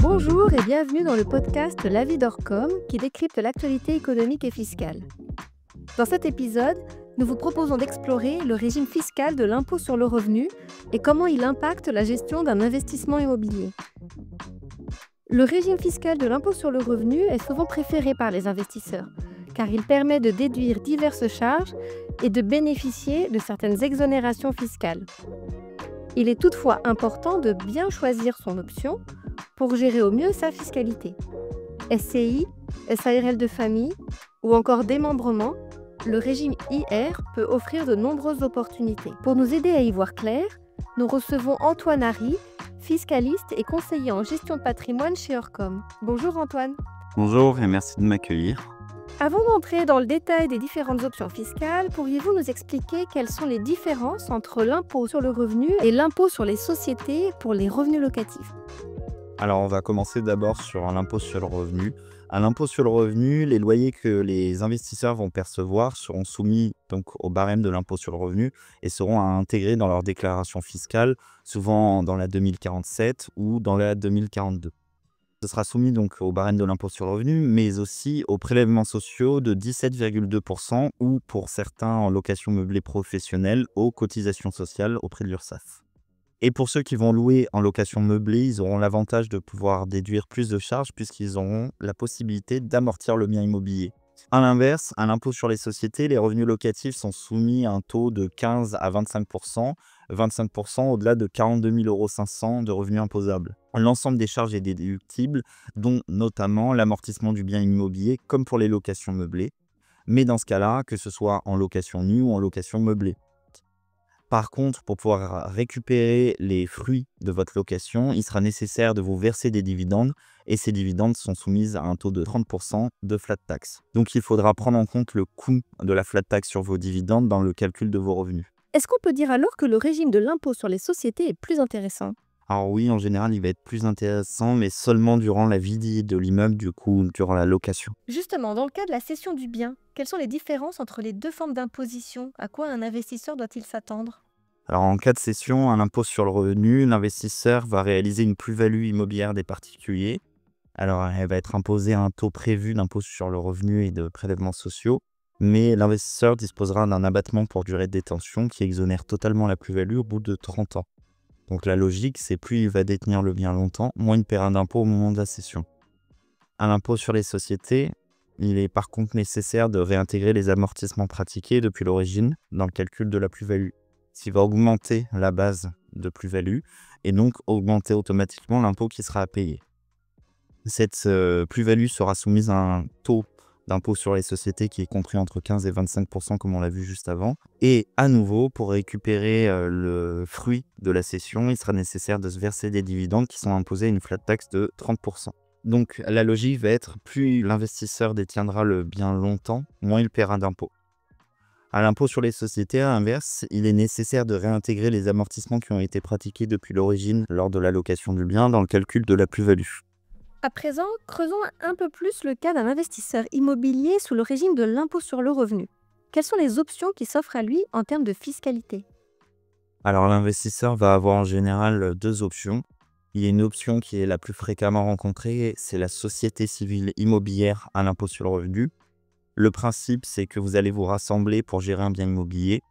Bonjour et bienvenue dans le podcast La vie d'Orcom qui décrypte l'actualité économique et fiscale. Dans cet épisode, nous vous proposons d'explorer le régime fiscal de l'impôt sur le revenu et comment il impacte la gestion d'un investissement immobilier. Le régime fiscal de l'impôt sur le revenu est souvent préféré par les investisseurs car il permet de déduire diverses charges et de bénéficier de certaines exonérations fiscales. Il est toutefois important de bien choisir son option pour gérer au mieux sa fiscalité. SCI, SARL de famille ou encore démembrement, le régime IR peut offrir de nombreuses opportunités. Pour nous aider à y voir clair, nous recevons Antoine Harry, fiscaliste et conseiller en gestion de patrimoine chez Orcom. Bonjour Antoine. Bonjour et merci de m'accueillir. Avant d'entrer dans le détail des différentes options fiscales, pourriez-vous nous expliquer quelles sont les différences entre l'impôt sur le revenu et l'impôt sur les sociétés pour les revenus locatifs ? Alors on va commencer d'abord sur l'impôt sur le revenu. À l'impôt sur le revenu, les loyers que les investisseurs vont percevoir seront soumis donc au barème de l'impôt sur le revenu et seront intégrés dans leur déclaration fiscale, souvent dans la 2047 ou dans la 2042. Ce sera soumis donc au barème de l'impôt sur le revenu, mais aussi aux prélèvements sociaux de 17,2% ou pour certains en location meublée professionnelle aux cotisations sociales auprès de l'URSSAF. Et pour ceux qui vont louer en location meublée, ils auront l'avantage de pouvoir déduire plus de charges puisqu'ils auront la possibilité d'amortir le bien immobilier. À l'inverse, à l'impôt sur les sociétés, les revenus locatifs sont soumis à un taux de 15 à 25%, 25% au-delà de 42 500 € de revenus imposables. L'ensemble des charges est déductible, dont notamment l'amortissement du bien immobilier, comme pour les locations meublées, mais dans ce cas-là, que ce soit en location nue ou en location meublée. Par contre, pour pouvoir récupérer les fruits de votre location, il sera nécessaire de vous verser des dividendes et ces dividendes sont soumises à un taux de 30% de flat tax. Donc il faudra prendre en compte le coût de la flat tax sur vos dividendes dans le calcul de vos revenus. Est-ce qu'on peut dire alors que le régime de l'impôt sur les sociétés est plus intéressant ? Alors oui, en général, il va être plus intéressant, mais seulement durant la vie de l'immeuble, du coup, durant la location. Justement, dans le cas de la cession du bien, quelles sont les différences entre les deux formes d'imposition ? À quoi un investisseur doit-il s'attendre ? Alors en cas de cession, à l'impôt sur le revenu, l'investisseur va réaliser une plus-value immobilière des particuliers. Alors elle va être imposée à un taux prévu d'impôt sur le revenu et de prélèvements sociaux, mais l'investisseur disposera d'un abattement pour durée de détention qui exonère totalement la plus-value au bout de 30 ans. Donc la logique, c'est plus il va détenir le bien longtemps, moins il paiera d'impôt au moment de la cession. À l'impôt sur les sociétés, il est par contre nécessaire de réintégrer les amortissements pratiqués depuis l'origine dans le calcul de la plus-value, ce qui va augmenter la base de plus-value et donc augmenter automatiquement l'impôt qui sera à payer. Cette plus-value sera soumise à un taux d'impôt sur les sociétés qui est compris entre 15 et 25% comme on l'a vu juste avant. Et à nouveau, pour récupérer le fruit de la cession, il sera nécessaire de se verser des dividendes qui sont imposés à une flat tax de 30%. Donc la logique va être, plus l'investisseur détiendra le bien longtemps, moins il paiera d'impôts. À l'impôt sur les sociétés, à l'inverse, il est nécessaire de réintégrer les amortissements qui ont été pratiqués depuis l'origine lors de la location du bien dans le calcul de la plus-value. À présent, creusons un peu plus le cas d'un investisseur immobilier sous le régime de l'impôt sur le revenu. Quelles sont les options qui s'offrent à lui en termes de fiscalité ? Alors l'investisseur va avoir en général deux options. Il y a une option qui est la plus fréquemment rencontrée, c'est la société civile immobilière à l'impôt sur le revenu. Le principe, c'est que vous allez vous rassembler pour gérer un bien immobilier.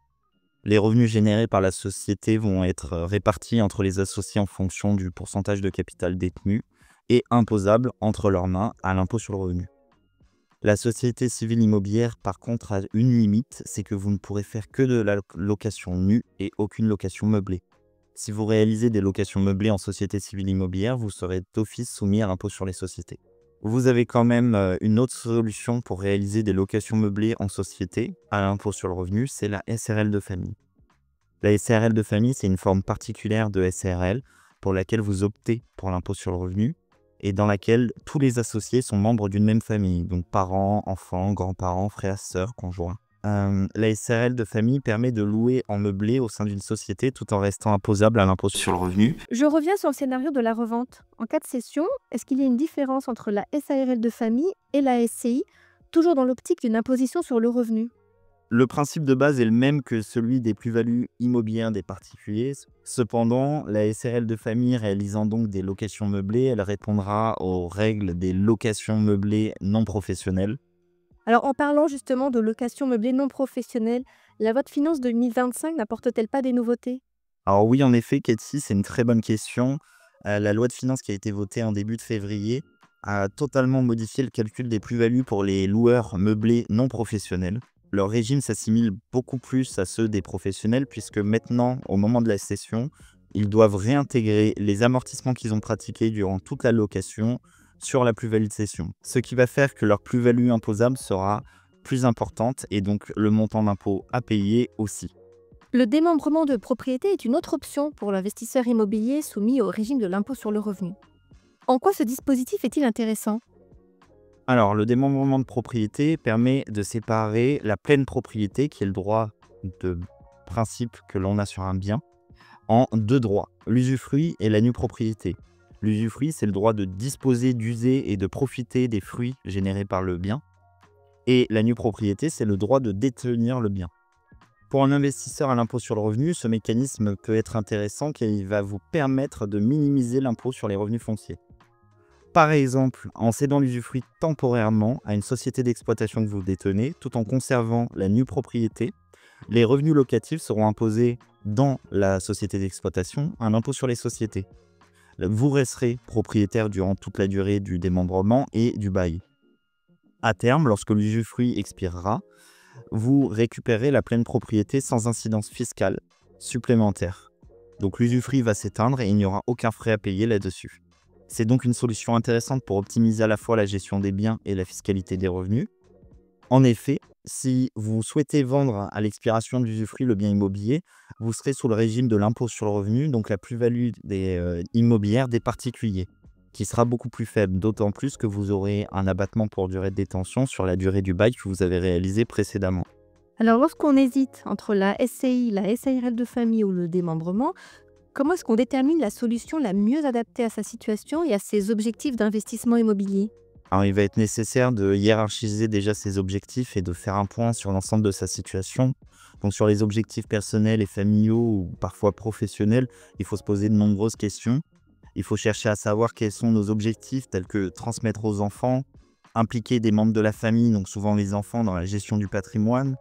Les revenus générés par la société vont être répartis entre les associés en fonction du pourcentage de capital détenu et imposable entre leurs mains à l'impôt sur le revenu. La société civile immobilière, par contre, a une limite, c'est que vous ne pourrez faire que de la location nue et aucune location meublée. Si vous réalisez des locations meublées en société civile immobilière, vous serez d'office soumis à l'impôt sur les sociétés. Vous avez quand même une autre solution pour réaliser des locations meublées en société à l'impôt sur le revenu, c'est la SRL de famille. La SRL de famille, c'est une forme particulière de SRL pour laquelle vous optez pour l'impôt sur le revenu et dans laquelle tous les associés sont membres d'une même famille, donc parents, enfants, grands-parents, frères, sœurs, conjoints. La SRL de famille permet de louer en meublé au sein d'une société tout en restant imposable à l'impôt sur le revenu. Je reviens sur le scénario de la revente. En cas de cession, est-ce qu'il y a une différence entre la SARL de famille et la SCI, toujours dans l'optique d'une imposition sur le revenu ? Le principe de base est le même que celui des plus-values immobilières des particuliers. Cependant, la SRL de famille réalisant donc des locations meublées, elle répondra aux règles des locations meublées non professionnelles. Alors, en parlant justement de location meublée non professionnelle, la loi de finances 2025 n'apporte-t-elle pas des nouveautés? Alors oui, en effet, Cathy, c'est une très bonne question. La loi de finances qui a été votée en début de février a totalement modifié le calcul des plus-values pour les loueurs meublés non professionnels. Leur régime s'assimile beaucoup plus à ceux des professionnels puisque maintenant, au moment de la cession, ils doivent réintégrer les amortissements qu'ils ont pratiqués durant toute la location sur la plus-value de cession. Ce qui va faire que leur plus-value imposable sera plus importante et donc le montant d'impôt à payer aussi. Le démembrement de propriété est une autre option pour l'investisseur immobilier soumis au régime de l'impôt sur le revenu. En quoi ce dispositif est-il intéressant? Alors, le démembrement de propriété permet de séparer la pleine propriété, qui est le droit de principe que l'on a sur un bien, en deux droits, l'usufruit et la nue propriété. L'usufruit, c'est le droit de disposer, d'user et de profiter des fruits générés par le bien. Et la nue propriété, c'est le droit de détenir le bien. Pour un investisseur à l'impôt sur le revenu, ce mécanisme peut être intéressant car il va vous permettre de minimiser l'impôt sur les revenus fonciers. Par exemple, en cédant l'usufruit temporairement à une société d'exploitation que vous détenez, tout en conservant la nue propriété, les revenus locatifs seront imposés dans la société d'exploitation, un impôt sur les sociétés. Vous resterez propriétaire durant toute la durée du démembrement et du bail. À terme, lorsque l'usufruit expirera, vous récupérez la pleine propriété sans incidence fiscale supplémentaire. Donc l'usufruit va s'éteindre et il n'y aura aucun frais à payer là-dessus. C'est donc une solution intéressante pour optimiser à la fois la gestion des biens et la fiscalité des revenus. En effet, si vous souhaitez vendre à l'expiration de l'usufruit le bien immobilier, vous serez sous le régime de l'impôt sur le revenu, donc la plus-value immobilière des particuliers, qui sera beaucoup plus faible, d'autant plus que vous aurez un abattement pour durée de détention sur la durée du bail que vous avez réalisé précédemment. Alors, lorsqu'on hésite entre la SCI, la SARL de famille ou le démembrement, comment est-ce qu'on détermine la solution la mieux adaptée à sa situation et à ses objectifs d'investissement immobilier? Alors, il va être nécessaire de hiérarchiser déjà ses objectifs et de faire un point sur l'ensemble de sa situation. Donc, sur les objectifs personnels et familiaux ou parfois professionnels, il faut se poser de nombreuses questions. Il faut chercher à savoir quels sont nos objectifs, tels que transmettre aux enfants, impliquer des membres de la famille, donc souvent les enfants, dans la gestion du patrimoine,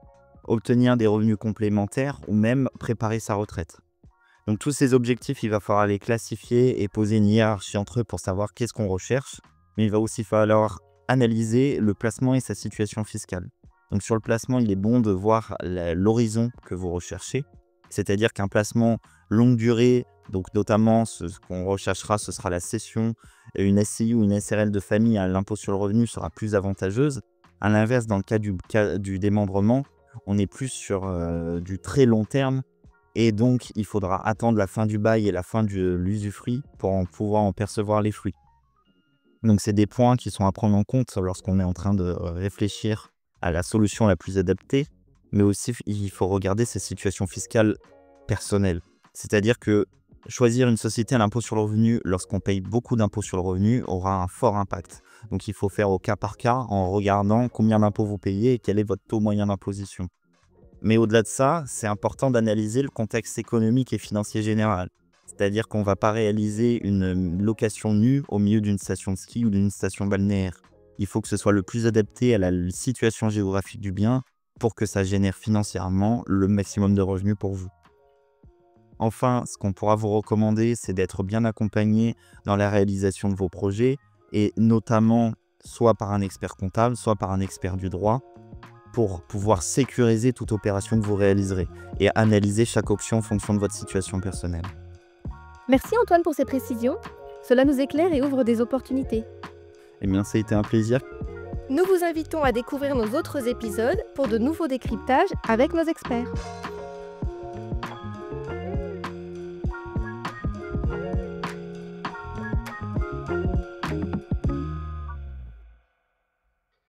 obtenir des revenus complémentaires ou même préparer sa retraite. Donc tous ces objectifs, il va falloir les classifier et poser une hiérarchie entre eux pour savoir qu'est-ce qu'on recherche. Mais il va aussi falloir analyser le placement et sa situation fiscale. Donc sur le placement, il est bon de voir l'horizon que vous recherchez. C'est-à-dire qu'un placement longue durée, donc notamment ce qu'on recherchera, ce sera la cession. Une SCI ou une SRL de famille à l'impôt sur le revenu sera plus avantageuse. À l'inverse, dans le cas du démembrement, on est plus sur du très long terme. Et donc, il faudra attendre la fin du bail et la fin de l'usufruit pour pouvoir en percevoir les fruits. Donc, c'est des points qui sont à prendre en compte lorsqu'on est en train de réfléchir à la solution la plus adaptée. Mais aussi, il faut regarder sa situation fiscale personnelle. C'est-à-dire que choisir une société à l'impôt sur le revenu lorsqu'on paye beaucoup d'impôts sur le revenu aura un fort impact. Donc, il faut faire au cas par cas en regardant combien d'impôts vous payez et quel est votre taux moyen d'imposition. Mais au-delà de ça, c'est important d'analyser le contexte économique et financier général. C'est-à-dire qu'on ne va pas réaliser une location nue au milieu d'une station de ski ou d'une station balnéaire. Il faut que ce soit le plus adapté à la situation géographique du bien pour que ça génère financièrement le maximum de revenus pour vous. Enfin, ce qu'on pourra vous recommander, c'est d'être bien accompagné dans la réalisation de vos projets et notamment soit par un expert comptable, soit par un expert du droit, pour pouvoir sécuriser toute opération que vous réaliserez et analyser chaque option en fonction de votre situation personnelle. Merci Antoine pour ces précisions. Cela nous éclaire et ouvre des opportunités. Eh bien, ça a été un plaisir. Nous vous invitons à découvrir nos autres épisodes pour de nouveaux décryptages avec nos experts.